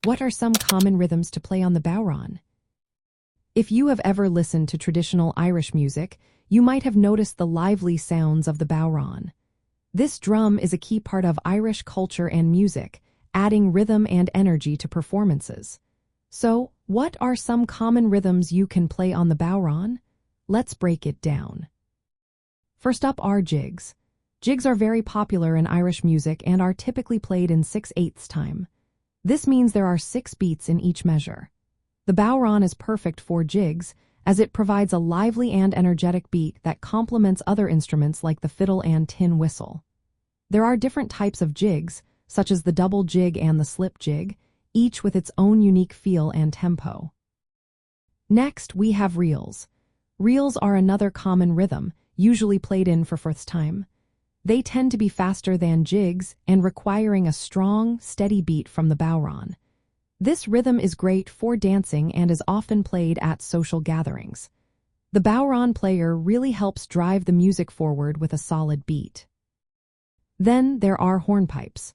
What are some common rhythms to play on the bodhran? If you have ever listened to traditional Irish music, you might have noticed the lively sounds of the bodhran. This drum is a key part of Irish culture and music, adding rhythm and energy to performances. So, what are some common rhythms you can play on the bodhran? Let's break it down. First up are jigs. Jigs are very popular in Irish music and are typically played in 6/8 time. This means there are 6 beats in each measure. The bodhran is perfect for jigs, as it provides a lively and energetic beat that complements other instruments like the fiddle and tin whistle. There are different types of jigs, such as the double jig and the slip jig, each with its own unique feel and tempo. Next, we have reels. Reels are another common rhythm, usually played in for first time. They tend to be faster than jigs and requiring a strong, steady beat from the bodhran. This rhythm is great for dancing and is often played at social gatherings. The bodhran player really helps drive the music forward with a solid beat. Then there are hornpipes.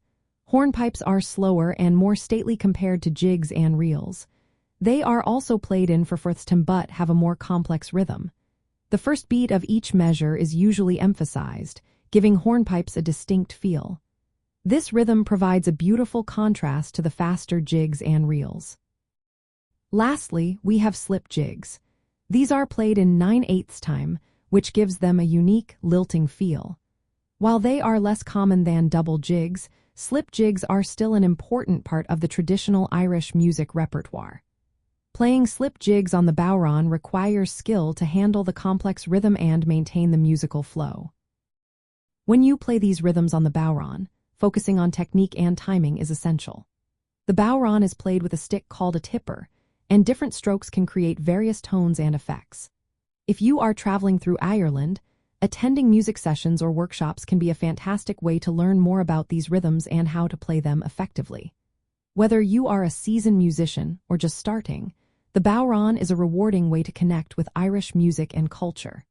Hornpipes are slower and more stately compared to jigs and reels. They are also played in for first time but have a more complex rhythm. The first beat of each measure is usually emphasized, giving hornpipes a distinct feel. This rhythm provides a beautiful contrast to the faster jigs and reels. Lastly, we have slip jigs. These are played in 9/8 time, which gives them a unique, lilting feel. While they are less common than double jigs, slip jigs are still an important part of the traditional Irish music repertoire. Playing slip jigs on the bodhran requires skill to handle the complex rhythm and maintain the musical flow. When you play these rhythms on the bodhran, focusing on technique and timing is essential. The bodhran is played with a stick called a tipper, and different strokes can create various tones and effects. If you are traveling through Ireland, attending music sessions or workshops can be a fantastic way to learn more about these rhythms and how to play them effectively. Whether you are a seasoned musician or just starting, the bodhran is a rewarding way to connect with Irish music and culture.